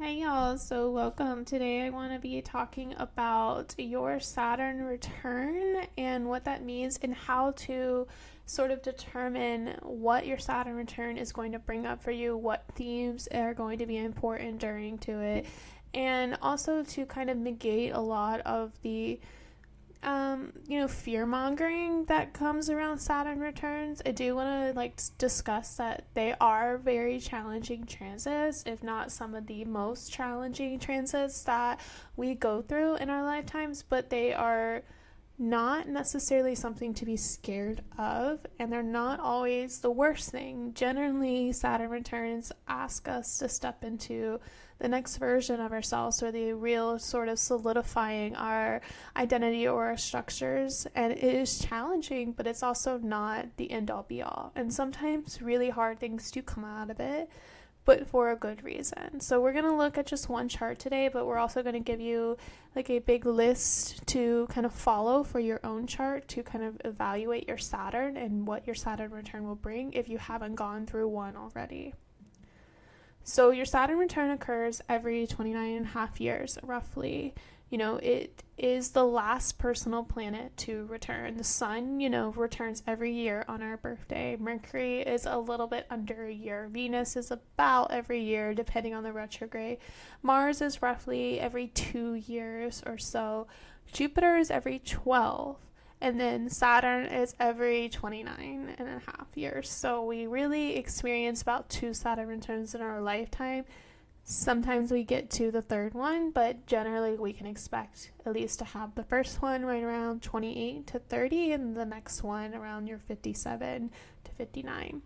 Hey y'all, so welcome. Today I want to be talking about your Saturn return and what that means and how to sort of determine what your Saturn return is going to bring up for you, what themes are going to be important during to it, and also to kind of negate a lot of the fear mongering that comes around Saturn returns. I do want to discuss that they are very challenging transits, if not some of the most challenging transits that we go through in our lifetimes, but they are not necessarily something to be scared of, and they're not always the worst thing. Generally, Saturn returns ask us to step into the next version of ourselves, or the real sort of solidifying our identity or our structures, and it is challenging, but it's also not the end-all be-all, and sometimes really hard things do come out of it, but for a good reason. So we're going to look at just one chart today, but we're also going to give you a big list to kind of follow for your own chart to kind of evaluate your Saturn and what your Saturn return will bring if you haven't gone through one already. So your Saturn return occurs every 29 and a half years, roughly. It is the last personal planet to return. The sun, returns every year on our birthday. Mercury is a little bit under a year. Venus is about every year, depending on the retrograde. Mars is roughly every 2 years or so. Jupiter is every 12. And then Saturn is every 29 and a half years. So we really experience about 2 Saturn returns in our lifetime. Sometimes we get to the third one, but generally we can expect at least to have the first one right around 28 to 30 and the next one around your 57 to 59.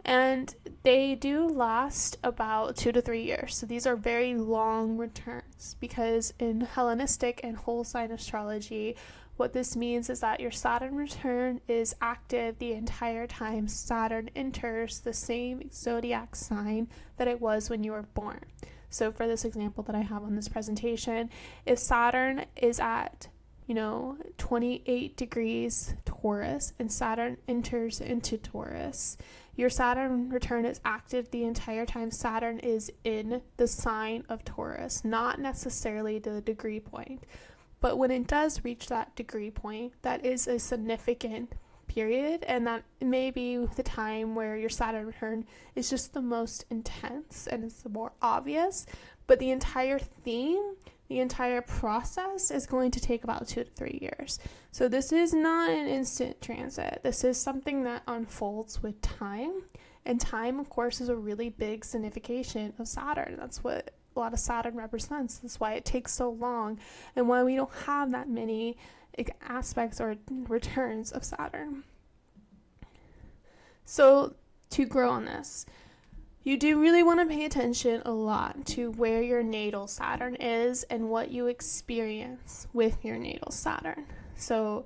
And they do last about 2 to 3 years. So these are very long returns, because in Hellenistic and whole sign astrology, what this means is that your Saturn return is active the entire time Saturn enters the same zodiac sign that it was when you were born. So for this example that I have on this presentation, if Saturn is at 28 degrees Taurus and Saturn enters into Taurus, your Saturn return is active the entire time Saturn is in the sign of Taurus, not necessarily the degree point. But when it does reach that degree point, that is a significant period, and that may be the time where your Saturn return is just the most intense and it's the more obvious. But the entire theme, the entire process is going to take about 2 to 3 years. So this is not an instant transit. This is something that unfolds with time. And time, of course, is a really big signification of Saturn. That's what a lot of Saturn represents. That's why it takes so long and why we don't have that many aspects or returns of Saturn. So to grow on this, you do really want to pay attention a lot to where your natal Saturn is and what you experience with your natal Saturn. So,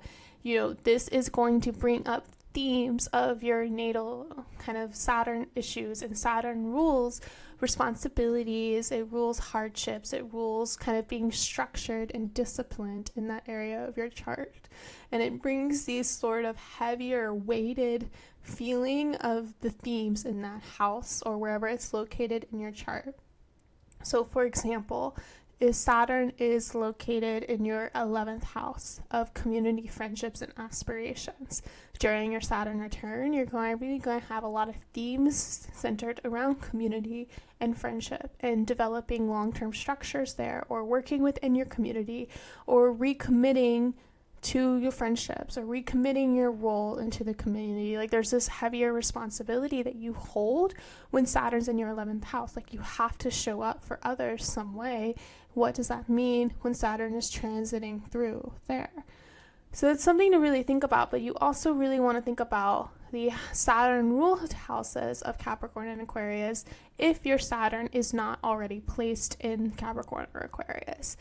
this is going to bring up themes of your natal kind of Saturn issues, and Saturn rules responsibilities, it rules hardships, it rules kind of being structured and disciplined in that area of your chart. And it brings these sort of heavier weighted feeling of the themes in that house or wherever it's located in your chart. So for example, if Saturn is located in your 11th house of community, friendships, and aspirations, during your Saturn return, you're going to have a lot of themes centered around community and friendship and developing long-term structures there, or working within your community, or recommitting to your friendships, or recommitting your role into the community. There's this heavier responsibility that you hold when Saturn's in your 11th house. You have to show up for others some way. What does that mean when Saturn is transiting through there? So it's something to really think about, but you also really want to think about the Saturn ruled houses of Capricorn and Aquarius if your Saturn is not already placed in Capricorn or Aquarius.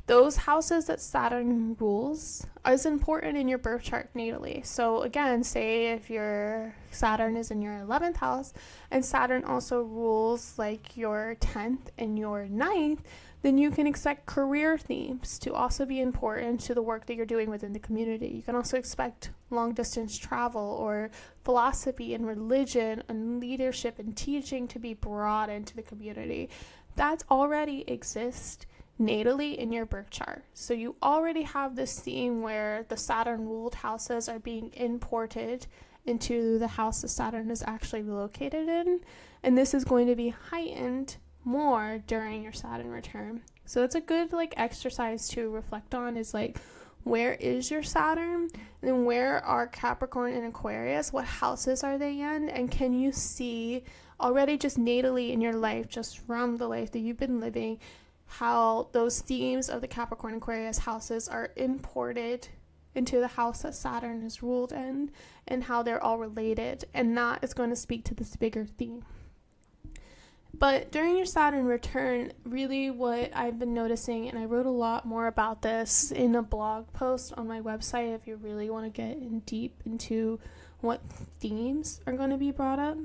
Those houses that Saturn rules is important in your birth chart natally. So again, say if your Saturn is in your 11th house and Saturn also rules your 10th and your 9th, then you can expect career themes to also be important to the work that you're doing within the community. You can also expect long distance travel or philosophy and religion and leadership and teaching to be brought into the community. that's already exist natally in your birth chart. So you already have this theme where the Saturn ruled houses are being imported into the house that Saturn is actually located in, and this is going to be heightened more during your Saturn return. So it's a good exercise to reflect on, is where is your Saturn, and where are Capricorn and Aquarius, what houses are they in, and can you see already just natally in your life, just from the life that you've been living, how those themes of the Capricorn and Aquarius houses are imported into the house that Saturn is ruled in, and how they're all related, and that is going to speak to this bigger theme. But during your Saturn return, really what I've been noticing, and I wrote a lot more about this in a blog post on my website if you really want to get in deep into what themes are going to be brought up,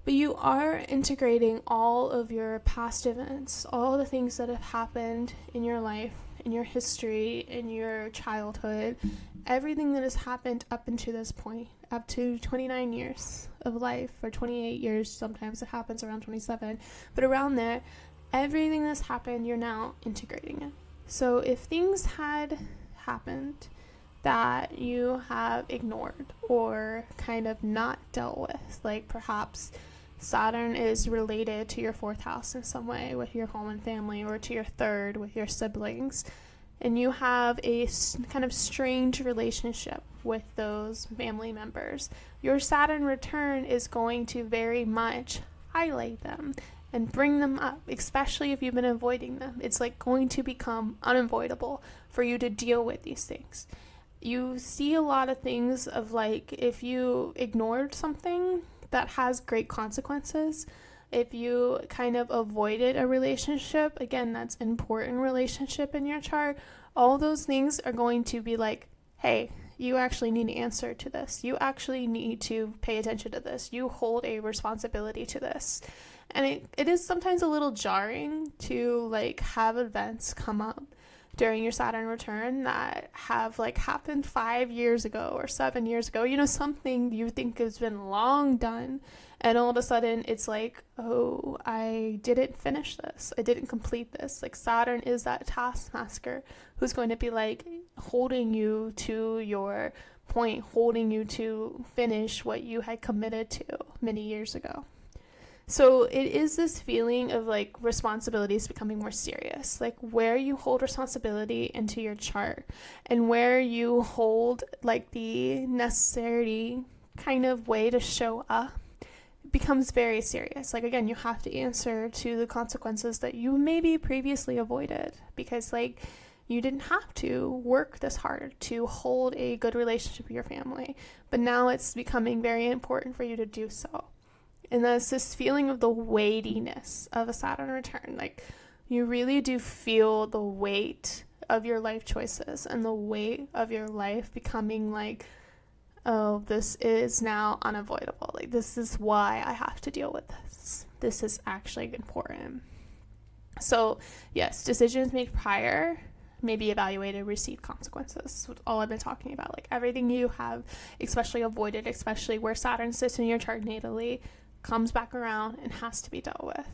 but you are integrating all of your past events, all the things that have happened in your life, in your history, in your childhood, everything that has happened up until this point, up to 29 years of life, or 28 years, sometimes it happens around 27, but around there, everything that's happened, you're now integrating it. So if things had happened that you have ignored or kind of not dealt with, like perhaps Saturn is related to your fourth house in some way with your home and family, or to your third with your siblings, and you have a kind of strange relationship with those family members, your Saturn return is going to very much highlight them and bring them up, especially if you've been avoiding them. It's going to become unavoidable for you to deal with these things. You see a lot of things of if you ignored something that has great consequences, if you kind of avoided a relationship, again, that's important relationship in your chart, all those things are going to be hey, you actually need to answer to this. You actually need to pay attention to this. You hold a responsibility to this. And it is sometimes a little jarring to have events come up during your Saturn return that have happened 5 years ago or 7 years ago, something you think has been long done, and all of a sudden it's oh, I didn't finish this, I didn't complete this. Saturn is that taskmaster who's going to be holding you to your point, holding you to finish what you had committed to many years ago. So it is this feeling of responsibilities becoming more serious, where you hold responsibility into your chart, and where you hold the necessary kind of way to show up becomes very serious. Again, you have to answer to the consequences that you maybe previously avoided, because you didn't have to work this hard to hold a good relationship with your family, but now it's becoming very important for you to do so. And that's this feeling of the weightiness of a Saturn return. You really do feel the weight of your life choices and the weight of your life becoming oh, this is now unavoidable. This is why I have to deal with this. This is actually important. So, yes, decisions made prior may be evaluated, receive consequences. That's all I've been talking about. Everything you have, especially avoided, especially where Saturn sits in your chart natally, comes back around and has to be dealt with.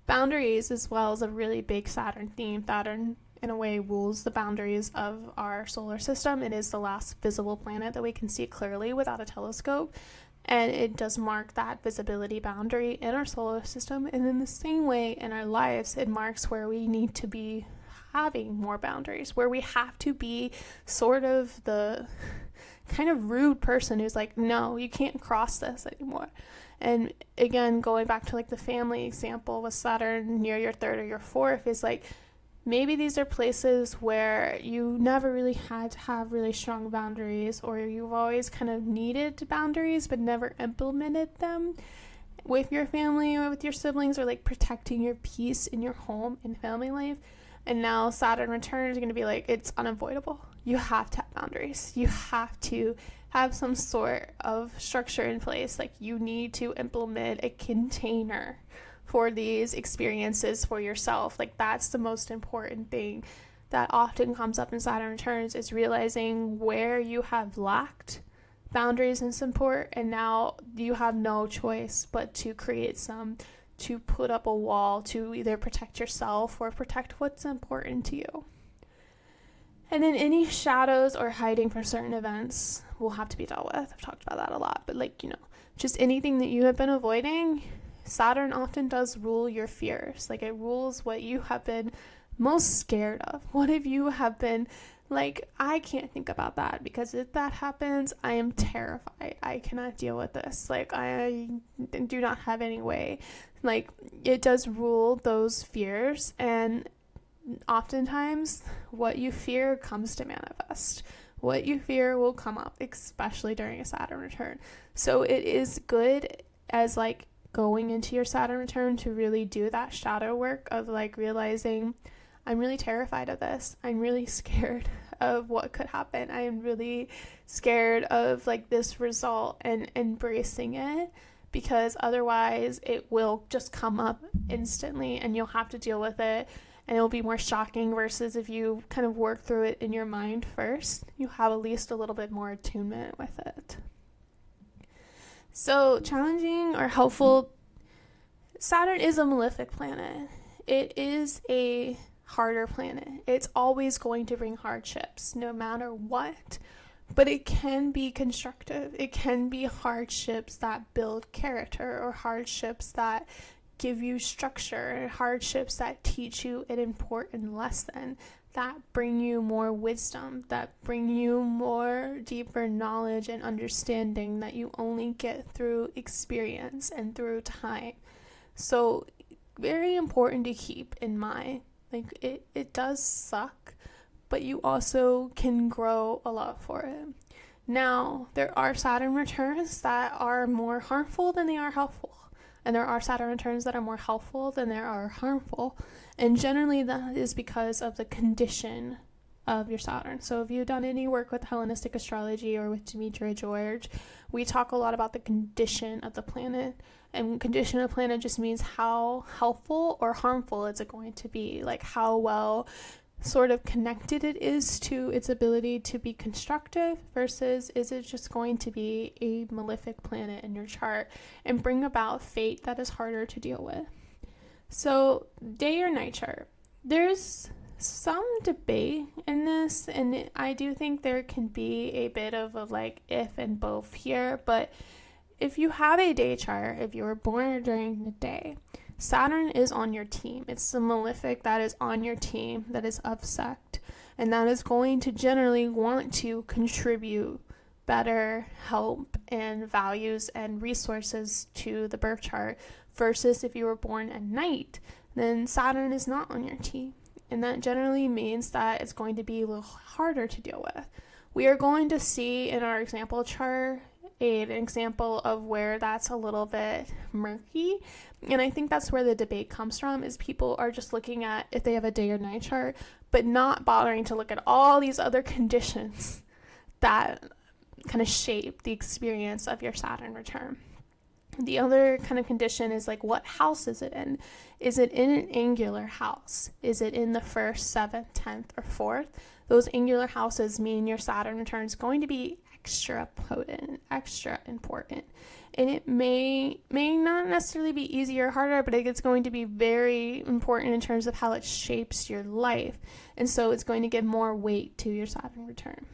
Boundaries as well is a really big Saturn theme. Saturn, in a way, rules the boundaries of our solar system. It is the last visible planet that we can see clearly without a telescope, and it does mark that visibility boundary in our solar system. And in the same way, in our lives, it marks where we need to be having more boundaries, where we have to be sort of the kind of rude person who's no, you can't cross this anymore. And again, going back to the family example with Saturn near your third or your fourth, is maybe these are places where you never really had to have really strong boundaries, or you've always kind of needed boundaries but never implemented them with your family or with your siblings, or protecting your peace in your home and family life. And now Saturn return is going to be it's unavoidable. You have to have boundaries. You have to have some sort of structure in place. You need to implement a container for these experiences for yourself. That's the most important thing that often comes up in Saturn returns, is realizing where you have lacked boundaries and support, and now you have no choice but to create some to put up a wall to either protect yourself or protect what's important to you. And then any shadows or hiding from certain events will have to be dealt with. I've talked about that a lot, but just anything that you have been avoiding, Saturn often does rule your fears. Like, it rules what you have been most scared of. What if you have been like, I can't think about that because if that happens, I am terrified. I cannot deal with this. Like, I do not have any way. Like, it does rule those fears, and oftentimes what you fear comes to manifest. What you fear will come up, especially during a Saturn return. So it is good as like going into your Saturn return to really do that shadow work of like realizing, I'm really terrified of this. I'm really scared of what could happen. I am really scared of like this result, and embracing it, because otherwise it will just come up instantly and you'll have to deal with it, and it'll be more shocking versus if you kind of work through it in your mind first, you have at least a little bit more attunement with it. So challenging or helpful, Saturn is a malefic planet. It is a harder planet. It's always going to bring hardships no matter what, but it can be constructive. It can be hardships that build character, or hardships that give you structure, hardships that teach you an important lesson, that bring you more wisdom, that bring you more deeper knowledge and understanding that you only get through experience and through time. So very important to keep in mind. Like, it does suck, but you also can grow a lot for it. Now, there are Saturn returns that are more harmful than they are helpful. And there are Saturn returns that are more helpful than there are harmful. And generally that is because of the condition of your Saturn. So if you've done any work with Hellenistic astrology or with Demetra George, we talk a lot about the condition of the planet. And condition of the planet just means how helpful or harmful is it going to be. Like how well sort of connected it is to its ability to be constructive, versus is it just going to be a malefic planet in your chart and bring about fate that is harder to deal with. So day or night chart, there's some debate in this, and I do think there can be a bit of a like if and both here, but if you have a day chart, if you were born during the day, Saturn is on your team. It's the malefic that is on your team, that is of sect, and that is going to generally want to contribute better help and values and resources to the birth chart, versus if you were born at night, then Saturn is not on your team. And that generally means that it's going to be a little harder to deal with. We are going to see in our example chart an example of where that's a little bit murky, and I think that's where the debate comes from, is people are just looking at if they have a day or night chart, but not bothering to look at all these other conditions that kind of shape the experience of your Saturn return. The other kind of condition is like, what house is it in? Is it in an angular house? Is it in the 1st, 7th, 10th, or 4th? Those angular houses mean your Saturn return is going to be extra potent, extra important. And it may not necessarily be easier or harder, but it's going to be very important in terms of how it shapes your life. And so it's going to give more weight to your Saturn return.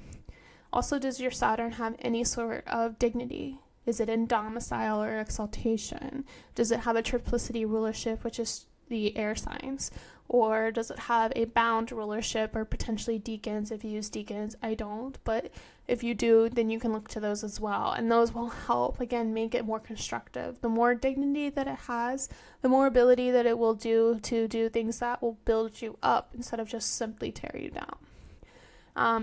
Also, does your Saturn have any sort of dignity? Is it in domicile or exaltation? Does it have a triplicity rulership, which is the air signs? Or does it have a bound rulership, or potentially deacons? If you use deacons, I don't, but if you do, then you can look to those as well. And those will help, again, make it more constructive. The more dignity that it has, the more ability that it will do to do things that will build you up instead of just simply tear you down.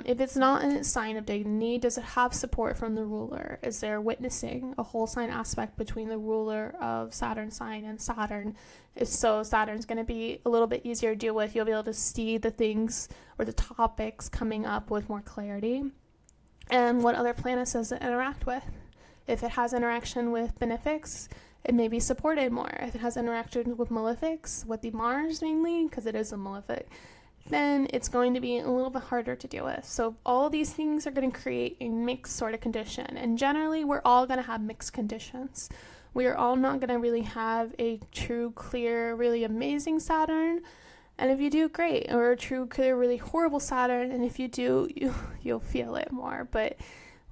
If it's not in its sign of dignity, does it have support from the ruler? Is there witnessing, a whole sign aspect between the ruler of Saturn sign and Saturn? If so, Saturn's going to be a little bit easier to deal with. You'll be able to see the things or the topics coming up with more clarity. And what other planets does it interact with? If it has interaction with benefics, it may be supported more. If it has interaction with malefics, with the Mars mainly, because it is a malefic, then it's going to be a little bit harder to deal with. So all these things are going to create a mixed sort of condition. And generally, we're all going to have mixed conditions. we are all not going to really have a true, clear, really amazing Saturn. And if you do, great. Or a true, clear, really horrible Saturn. And if you do, you'll feel it more. But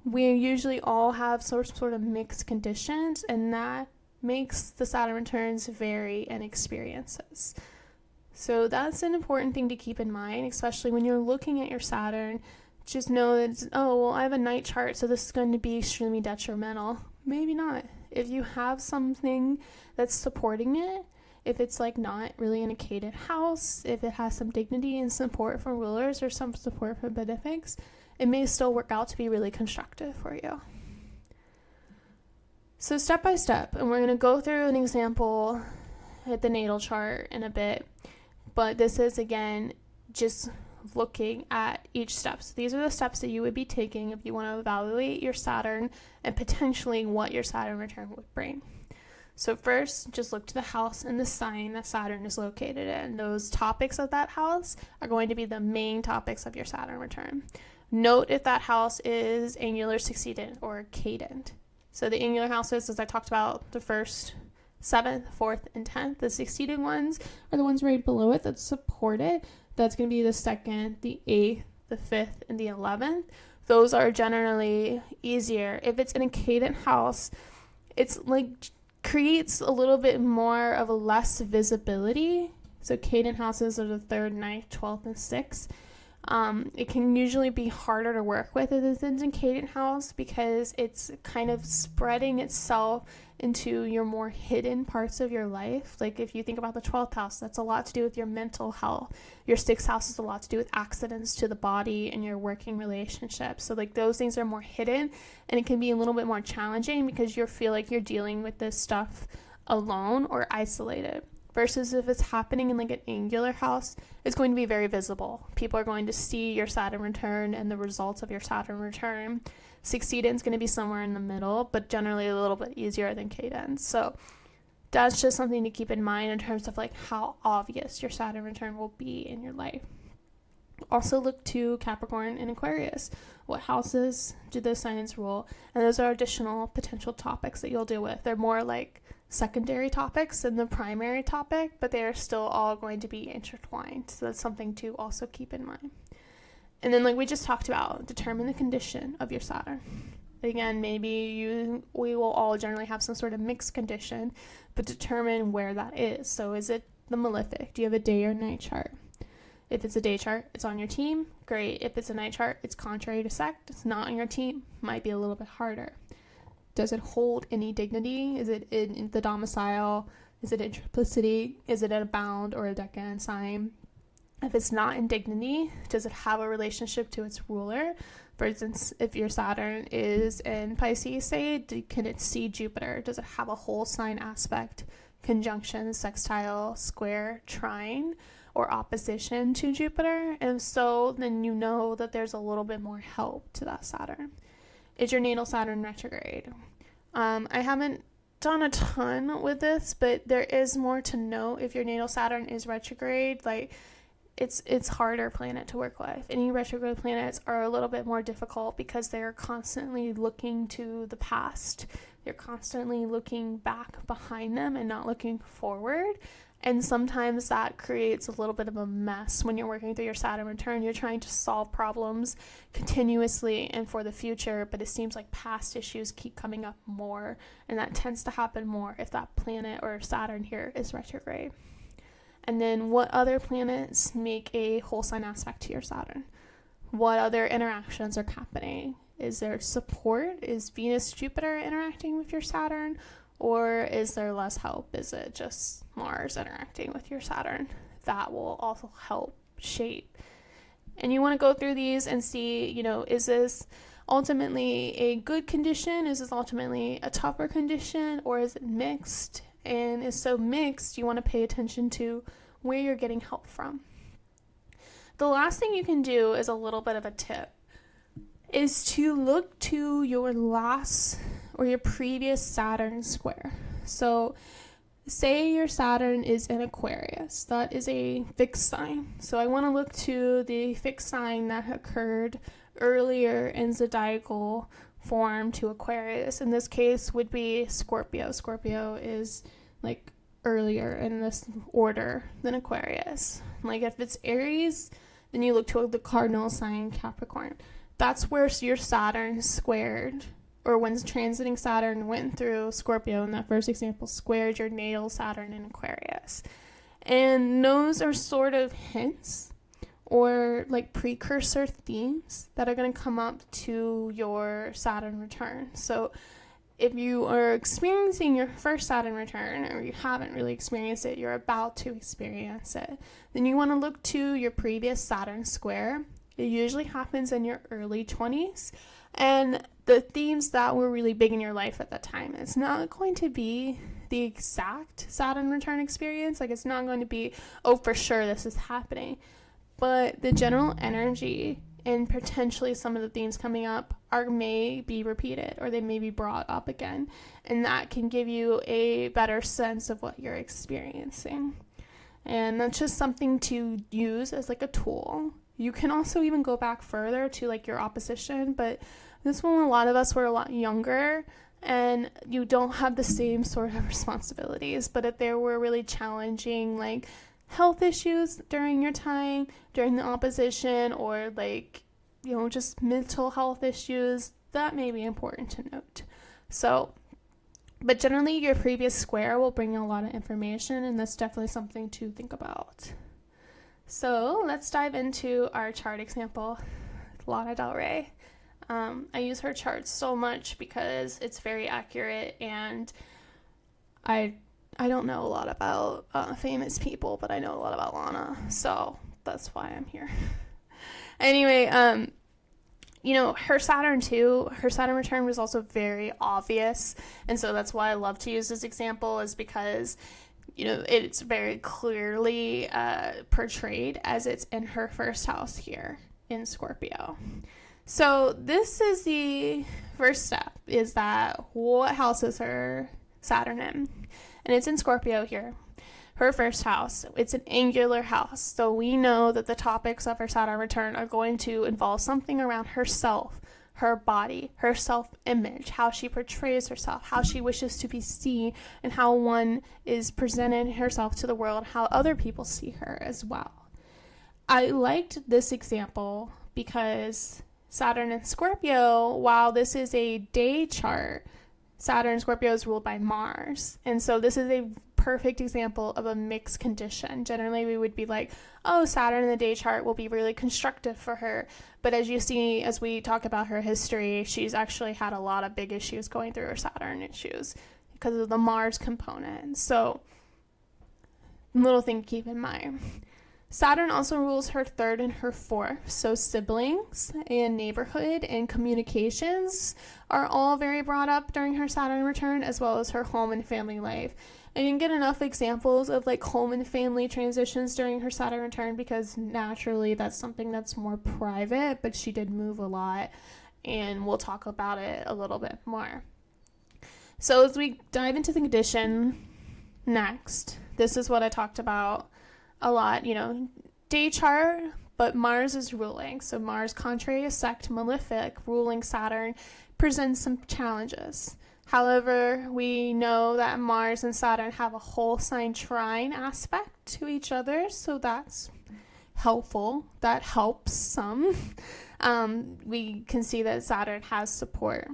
we usually all have sort of mixed conditions, and that makes the Saturn returns vary in experiences. So that's an important thing to keep in mind, especially when you're looking at your Saturn. Just know that, I have a night chart, so this is going to be extremely detrimental. Maybe not. If you have something that's supporting it, if it's like not really in a Caden house, if it has some dignity and support from rulers or some support from benefics, it may still work out to be really constructive for you. So step by step, and we're going to go through an example at the natal chart in a bit, but this is, again, just looking at each step. So these are the steps that you would be taking if you want to evaluate your Saturn and potentially what your Saturn return would bring. So first, just look to the house and the sign that Saturn is located in. Those topics of that house are going to be the main topics of your Saturn return. Note if that house is angular, succeedant, or cadent. So the angular houses, as I talked about, the 1st, 7th, 4th, and 10th. The succeeding ones are the ones right below it that support it. That's going to be the 2nd, the 8th, the 5th, and the 11th. Those are generally easier. If it's in a cadent house, it's like creates a little bit more of a less visibility. So cadent houses are the 3rd, 9th, 12th, and 6th. It can usually be harder to work with if it's in a cadent house because it's kind of spreading itself into your more hidden parts of your life. Like if you think about the 12th house, that's a lot to do with your mental health. Your 6th house is a lot to do with accidents to the body and your working relationships. So like those things are more hidden, and it can be a little bit more challenging because you feel like you're dealing with this stuff alone or isolated. Versus if it's happening in like an angular house, it's going to be very visible. People are going to see your Saturn return and the results of your Saturn return. Succeedant is going to be somewhere in the middle, but generally a little bit easier than cadence. So that's just something to keep in mind in terms of like how obvious your Saturn return will be in your life. Also look to Capricorn and Aquarius. What houses do those signs rule? And those are additional potential topics that you'll deal with. They're more like secondary topics than the primary topic, but they are still all going to be intertwined. So that's something to also keep in mind. And then like we just talked about, determine the condition of your Saturn. Again, we will all generally have some sort of mixed condition, but determine where that is. So is it the malefic? Do you have a day or night chart? If it's a day chart, it's on your team. Great. If it's a night chart, it's contrary to sect. It's not on your team. Might be a little bit harder. Does it hold any dignity? Is it in the domicile? Is it in triplicity? Is it at a bound or a decan sign? If it's not in dignity, does it have a relationship to its ruler? For instance, if your Saturn is in Pisces, say, can it see Jupiter? Does it have a whole sign aspect, conjunction, sextile, square, trine, or opposition to Jupiter? And so then you know that there's a little bit more help to that Saturn. Is your natal Saturn retrograde? I haven't done a ton with this, but there is more to know if your natal Saturn is retrograde. Like it's harder planet to work with. Any retrograde planets are a little bit more difficult because they're constantly looking to the past. They're constantly looking back behind them and not looking forward. And sometimes that creates a little bit of a mess when you're working through your Saturn return. You're trying to solve problems continuously and for the future, but it seems like past issues keep coming up more, and that tends to happen more if that planet or Saturn here is retrograde. And then what other planets make a whole sign aspect to your Saturn? What other interactions are happening? Is there support? Is Venus, Jupiter interacting with your Saturn? Or is there less help? Is it just Mars interacting with your Saturn? That will also help shape. And you want to go through these and see, is this ultimately a good condition? Is this ultimately a tougher condition? Or is it mixed? And is so mixed, you want to pay attention to where you're getting help from. The last thing you can do is a little bit of a tip, is to look to your last or your previous Saturn square. So say your Saturn is in Aquarius. That is a fixed sign. So I want to look to the fixed sign that occurred earlier in zodiacal form to Aquarius. In this case would be Scorpio. Scorpio is like earlier in this order than Aquarius. Like if it's Aries, then you look to the cardinal sign Capricorn. That's where your Saturn squared, or when transiting Saturn went through Scorpio in that first example, squared your natal Saturn in Aquarius. And those are sort of hints or like precursor themes that are going to come up to your Saturn return. So if you are experiencing your first Saturn return, or you haven't really experienced it, you're about to experience it, then you want to look to your previous Saturn square. It usually happens in your early 20s, and the themes that were really big in your life at that time. It's not going to be the exact Saturn return experience. Like, it's not going to be, oh, for sure this is happening. But the general energy and potentially some of the themes coming up may be repeated, or they may be brought up again. And that can give you a better sense of what you're experiencing. And that's just something to use as like a tool. You can also even go back further to like your opposition, but this one, a lot of us were a lot younger and you don't have the same sort of responsibilities. But if there were really challenging like health issues during your time, during the opposition, or like, you know, just mental health issues, that may be important to note. So, but generally your previous square will bring you a lot of information, and that's definitely something to think about. So let's dive into our chart example, Lana Del Rey. I use her chart so much because it's very accurate, and I don't know a lot about famous people, but I know a lot about Lana, so that's why I'm here. Anyway, you know, her Saturn return was also very obvious, and so that's why I love to use this example, is because, you know, it's very clearly portrayed as it's in her first house here in Scorpio. So this is the first step, is that what house is her Saturn in? And it's in Scorpio here, her first house. It's an angular house, so we know that the topics of her Saturn return are going to involve something around herself, her body, her self-image, how she portrays herself, how she wishes to be seen, and how one is presenting herself to the world, how other people see her as well. I liked this example because Saturn in Scorpio, while this is a day chart, Saturn in Scorpio is ruled by Mars. And so this is a perfect example of a mixed condition. Generally, we would be like, oh, Saturn in the day chart will be really constructive for her. But as you see, as we talk about her history, she's actually had a lot of big issues going through her Saturn issues because of the Mars component. So, little thing to keep in mind. Saturn also rules her third and her fourth, so siblings and neighborhood and communications are all very brought up during her Saturn return, as well as her home and family life. I didn't get enough examples of like home and family transitions during her Saturn return because naturally that's something that's more private, but she did move a lot, and we'll talk about it a little bit more. So as we dive into the condition next, this is what I talked about a lot, you know, day chart, but Mars is ruling. So Mars, contrary sect malefic, ruling Saturn, presents some challenges. However, we know that Mars and Saturn have a whole sign trine aspect to each other, so that's helpful. That helps some. We can see that Saturn has support.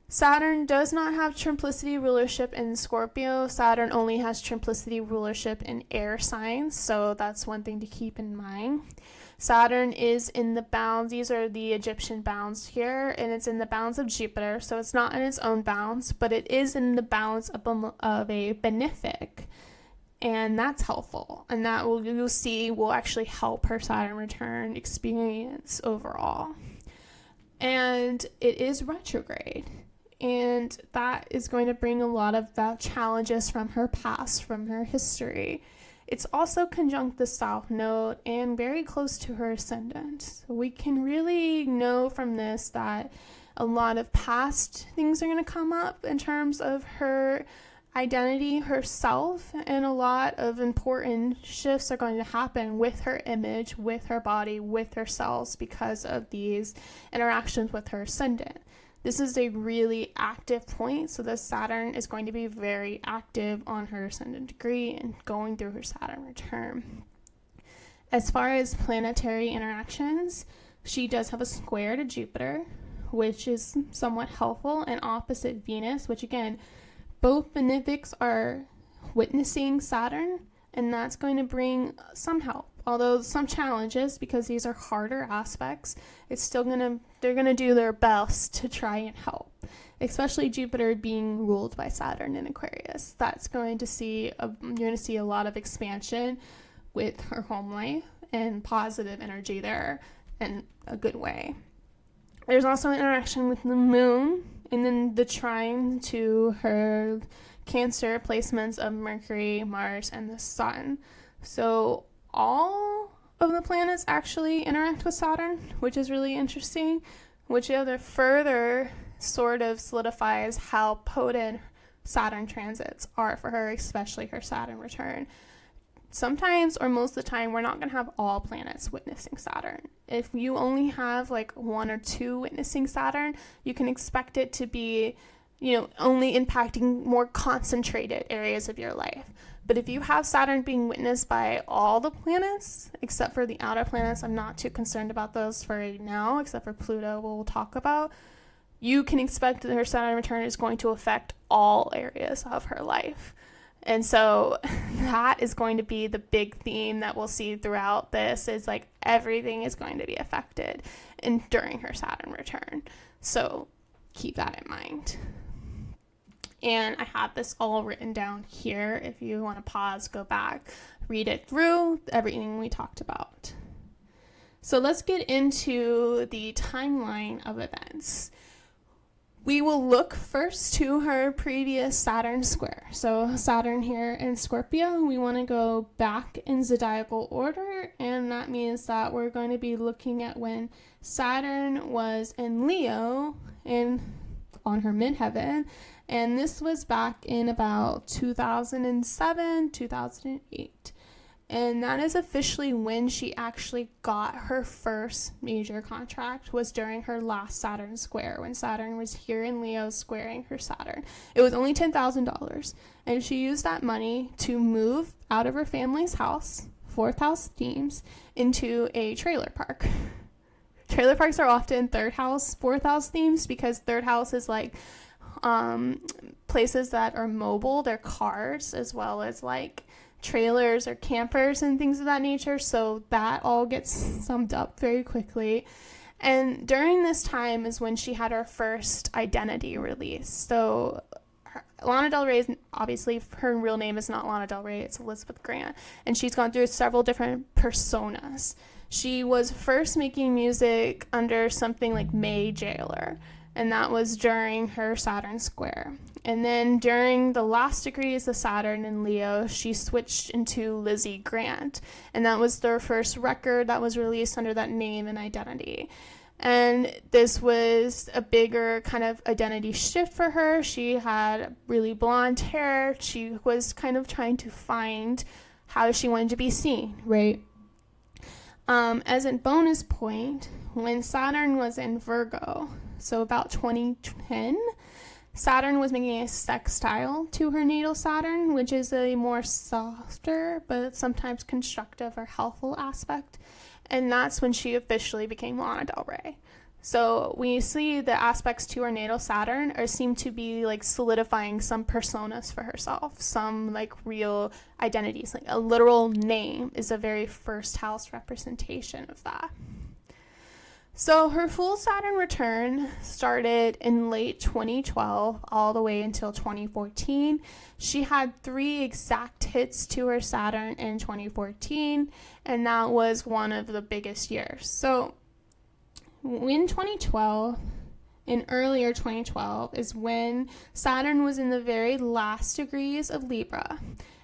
Saturn does not have triplicity rulership in Scorpio. Saturn only has triplicity rulership in air signs, so that's one thing to keep in mind. Saturn is in the bounds, these are the Egyptian bounds here, and it's in the bounds of Jupiter, so it's not in its own bounds, but it is in the bounds of a benefic, and that's helpful, and that you'll see will actually help her Saturn return experience overall. And it is retrograde. And that is going to bring a lot of challenges from her past, from her history. It's also conjunct the South Node and very close to her ascendant. So we can really know from this that a lot of past things are going to come up in terms of her identity, herself, and a lot of important shifts are going to happen with her image, with her body, with her cells because of these interactions with her ascendant. This is a really active point, so the Saturn is going to be very active on her ascendant degree and going through her Saturn return. As far as planetary interactions, she does have a square to Jupiter, which is somewhat helpful, and opposite Venus, which again, both benefics are witnessing Saturn, and that's going to bring some help. Although some challenges, because these are harder aspects, they're gonna do their best to try and help. Especially Jupiter being ruled by Saturn in Aquarius. That's going to you're going to see a lot of expansion with her home life and positive energy there in a good way. There's also an interaction with the moon, and then the trine to her Cancer placements of Mercury, Mars, and the Sun. So all of the planets actually interact with Saturn, which is really interesting, which further sort of solidifies how potent Saturn transits are for her, especially her Saturn return. Sometimes, or most of the time, we're not going to have all planets witnessing Saturn. If you only have like 1 or 2 witnessing Saturn, you can expect it to be, only impacting more concentrated areas of your life. But if you have Saturn being witnessed by all the planets, except for the outer planets, I'm not too concerned about those for right now, except for Pluto, we'll talk about, you can expect that her Saturn return is going to affect all areas of her life. And so that is going to be the big theme that we'll see throughout this, is like everything is going to be affected during her Saturn return. So keep that in mind. And I have this all written down here. If you want to pause, go back, read it through, everything we talked about. So let's get into the timeline of events. We will look first to her previous Saturn square. So Saturn here in Scorpio, we want to go back in zodiacal order, and that means that we're going to be looking at when Saturn was in Leo on her midheaven, and this was back in about 2007, 2008. And that is officially when she actually got her first major contract, was during her last Saturn square, when Saturn was here in Leo squaring her Saturn. It was only $10,000, and she used that money to move out of her family's house, 4th house themes, into a trailer park. Trailer parks are often 3rd house, 4th house themes, because 3rd house is like places that are mobile, they're cars, as well as like trailers or campers and things of that nature, so that all gets summed up very quickly. And during this time is when she had her first identity release. So Lana Del Rey, obviously her real name is not Lana Del Rey, it's Elizabeth Grant, and she's gone through several different personas. She was first making music under something like May Jailer, and that was during her Saturn square. And then during the last degrees of Saturn in Leo, she switched into Lizzie Grant, and that was their first record that was released under that name and identity. And this was a bigger kind of identity shift for her. She had really blonde hair. She was kind of trying to find how she wanted to be seen, right? As a bonus point, when Saturn was in Virgo, so about 2010, Saturn was making a sextile to her natal Saturn, which is a more softer but sometimes constructive or helpful aspect. And that's when she officially became Lana Del Rey. So when you see the aspects to her natal Saturn seem to be like solidifying some personas for herself, some like real identities, like a literal name is a very first house representation of that. So her full Saturn return started in late 2012 all the way until 2014. She had 3 exact hits to her Saturn in 2014, and that was one of the biggest years. So in 2012, in earlier 2012, is when Saturn was in the very last degrees of Libra,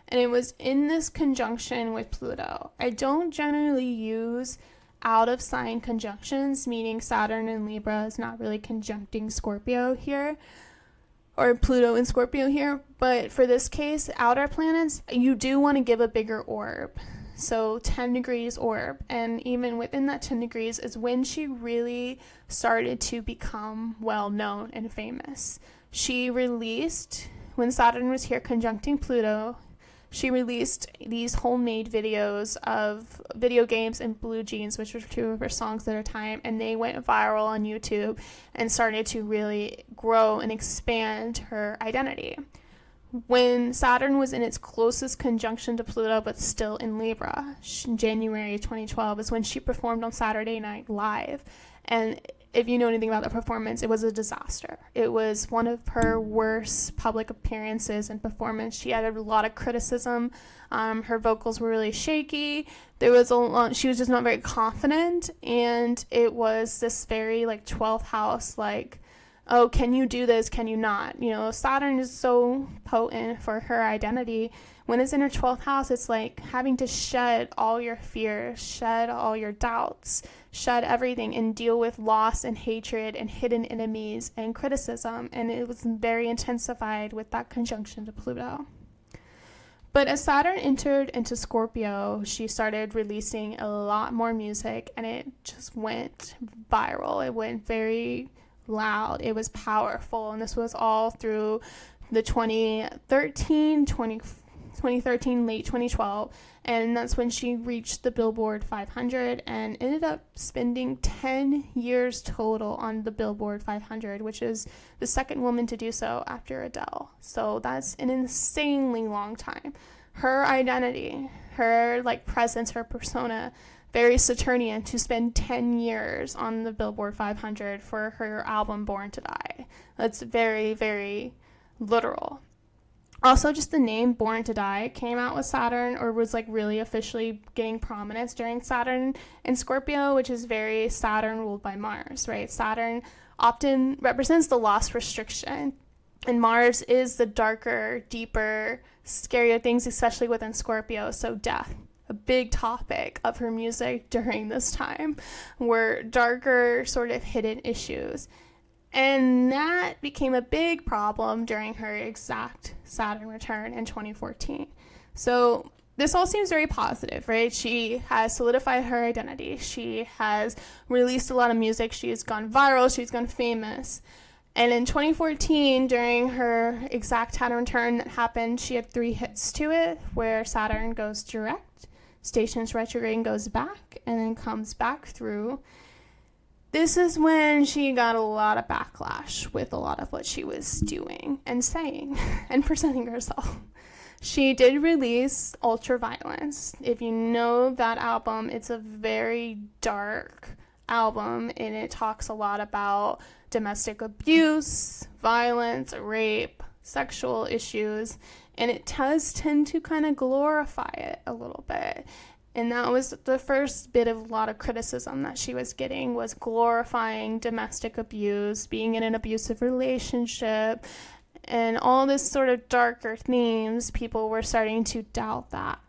and it was in this conjunction with Pluto. I don't generally use out of sign conjunctions, meaning Saturn in Libra is not really conjuncting Scorpio here, or Pluto in Scorpio here, but for this case, outer planets, you do want to give a bigger orb. so 10 degrees orb, and even within that 10 degrees is when she really started to become well known and famous. She released, when Saturn was here conjuncting Pluto, she released these homemade videos of video games and blue jeans, which were two of her songs at her time, and they went viral on YouTube and started to really grow and expand her identity. When Saturn was in its closest conjunction to Pluto, but still in Libra, January 2012 is when she performed on Saturday Night Live. And if you know anything about the performance, it was a disaster. It was one of her worst public appearances and performance. She had a lot of criticism. Her vocals were really shaky. She was just not very confident. And it was this very 12th house, oh, can you do this? Can you not? Saturn is so potent for her identity. When it's in her 12th house, it's like having to shed all your fears, shed all your doubts, shed everything, and deal with loss and hatred and hidden enemies and criticism. And it was very intensified with that conjunction to Pluto. But as Saturn entered into Scorpio, she started releasing a lot more music, and it just went viral. It went very loud. It was powerful, and this was all through the 2013, late 2012, and that's when she reached the Billboard 500 and ended up spending 10 years total on the Billboard 500, which is the second woman to do so after Adele. So that's an insanely long time. Her identity, her presence, her persona, very Saturnian to spend 10 years on the Billboard 500 for her album Born to Die. That's very, very literal. Also, just the name Born to Die came out with Saturn, or was really officially getting prominence during Saturn and Scorpio, which is very Saturn ruled by Mars, right? Saturn often represents the loss, restriction, and Mars is the darker, deeper, scarier things, especially within Scorpio, so death. A big topic of her music during this time were darker, sort of hidden issues. And that became a big problem during her exact Saturn return in 2014. So this all seems very positive, right? She has solidified her identity. She has released a lot of music. She's gone viral. She's gone famous. And in 2014, during her exact Saturn return that happened, she had 3 hits to it, where Saturn goes direct, stations retrograde and goes back, and then comes back through. This is when she got a lot of backlash with a lot of what she was doing and saying and presenting herself. She did release Ultraviolence. If you know that album, it's a very dark album, and it talks a lot about domestic abuse, violence, rape, sexual issues, and it does tend to kind of glorify it a little bit. And that was the first bit of a lot of criticism that she was getting, was glorifying domestic abuse, being in an abusive relationship, and all this sort of darker themes. People were starting to doubt that.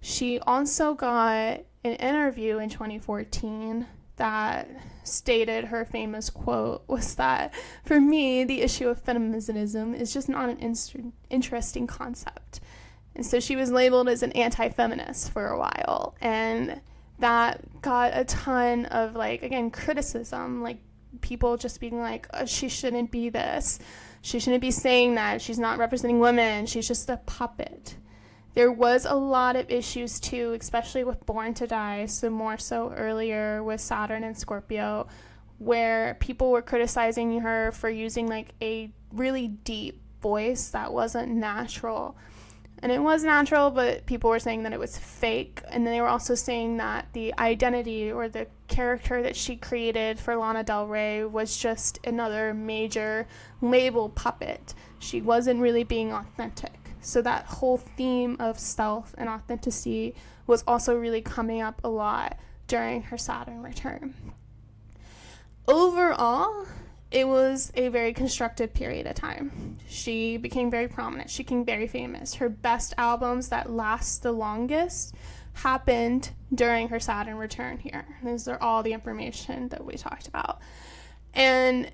She also got an interview in 2014 that stated, her famous quote was that, "For me, the issue of feminism is just not an interesting concept." And so she was labeled as an anti-feminist for a while, and that got a ton of criticism, people just being oh, she shouldn't be this, she shouldn't be saying that, she's not representing women, she's just a puppet. There was a lot of issues too, especially with Born to Die, so more so earlier with Saturn and Scorpio, where people were criticizing her for using a really deep voice that wasn't natural. And it was natural, but people were saying that it was fake. And then they were also saying that the identity or the character that she created for Lana Del Rey was just another major label puppet. She wasn't really being authentic. So that whole theme of self and authenticity was also really coming up a lot during her Saturn return. Overall, it was a very constructive period of time. She became very prominent. She became very famous. Her best albums that last the longest happened during her Saturn return here. These are all the information that we talked about. And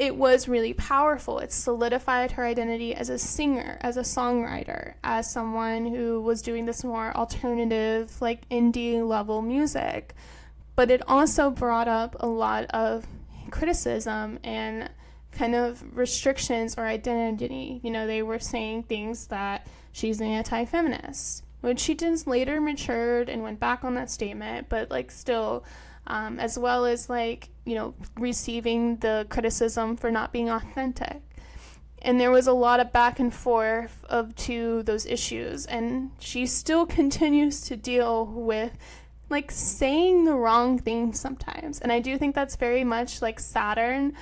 it was really powerful. It solidified her identity as a singer, as a songwriter, as someone who was doing this more alternative, like indie level music. But it also brought up a lot of criticism and kind of restrictions or identity. You know, they were saying things that she's an anti-feminist, which she just later matured and went back on that statement, but like still, as well as like, you know, receiving the criticism for not being authentic. And there was a lot of back and forth to those issues, and she still continues to deal with like saying the wrong things sometimes. And I do think that's very much like Saturn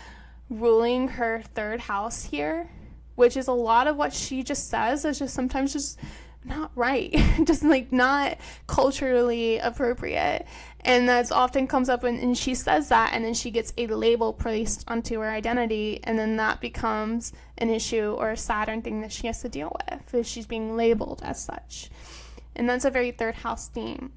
ruling her third house here, which is a lot of what she just says is just sometimes just not right, just like not culturally appropriate. And that's often comes up when she says that, and then she gets a label placed onto her identity, and then that becomes an issue or a Saturn thing that she has to deal with, is she's being labeled as such. And that's a very third house theme.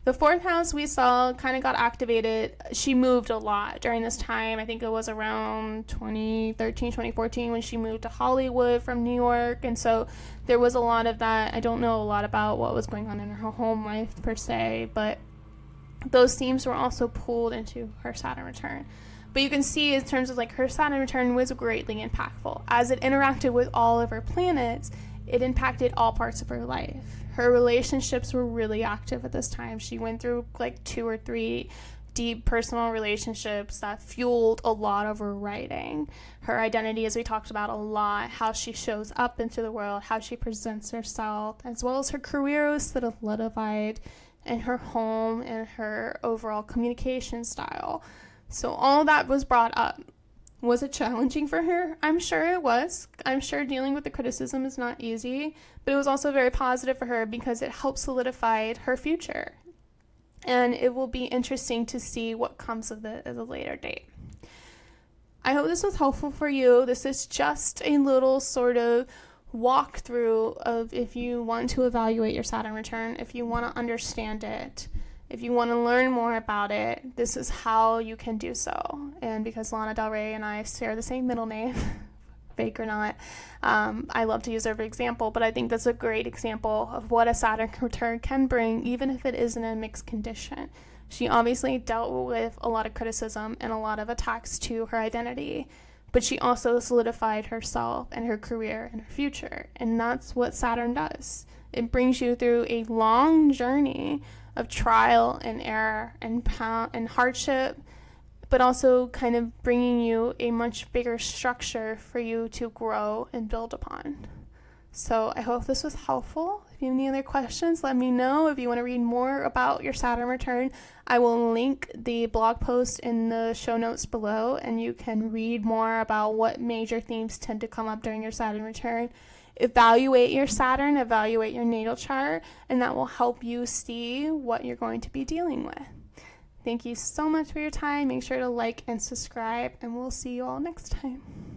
The fourth house we saw kind of got activated. She moved a lot during this time. I think it was around 2013, 2014 when she moved to Hollywood from New York. And so there was a lot of that. I don't know a lot about what was going on in her home life per se, but those themes were also pulled into her Saturn return. But you can see in terms of like her Saturn return was greatly impactful. As it interacted with all of her planets, it impacted all parts of her life. Her relationships were really active at this time. She went through like 2 or 3 deep personal relationships that fueled a lot of her writing. Her identity, as we talked about a lot, how she shows up into the world, how she presents herself, as well as her career was solidified in her home and her overall communication style. So all that was brought up. Was it challenging for her? I'm sure it was. I'm sure dealing with the criticism is not easy, but it was also very positive for her because it helped solidify her future. And it will be interesting to see what comes of it at a later date. I hope this was helpful for you. This is just a little sort of walkthrough of if you want to evaluate your Saturn return, if you want to understand it, if you want to learn more about it, this is how you can do so. And because Lana Del Rey and I share the same middle name, fake or not, I love to use her for example, but I think that's a great example of what a Saturn return can bring, even if it isn't a mixed condition. She obviously dealt with a lot of criticism and a lot of attacks to her identity, but she also solidified herself and her career and her future. And that's what Saturn does. It brings you through a long journey of trial and error and hardship, but also kind of bringing you a much bigger structure for you to grow and build upon. So I hope this was helpful. If you have any other questions, let me know. If you want to read more about your Saturn return, I will link the blog post in the show notes below, and you can read more about what major themes tend to come up during your Saturn return. Evaluate your Saturn, evaluate your natal chart, and that will help you see what you're going to be dealing with. Thank you so much for your time. Make sure to like and subscribe, and we'll see you all next time.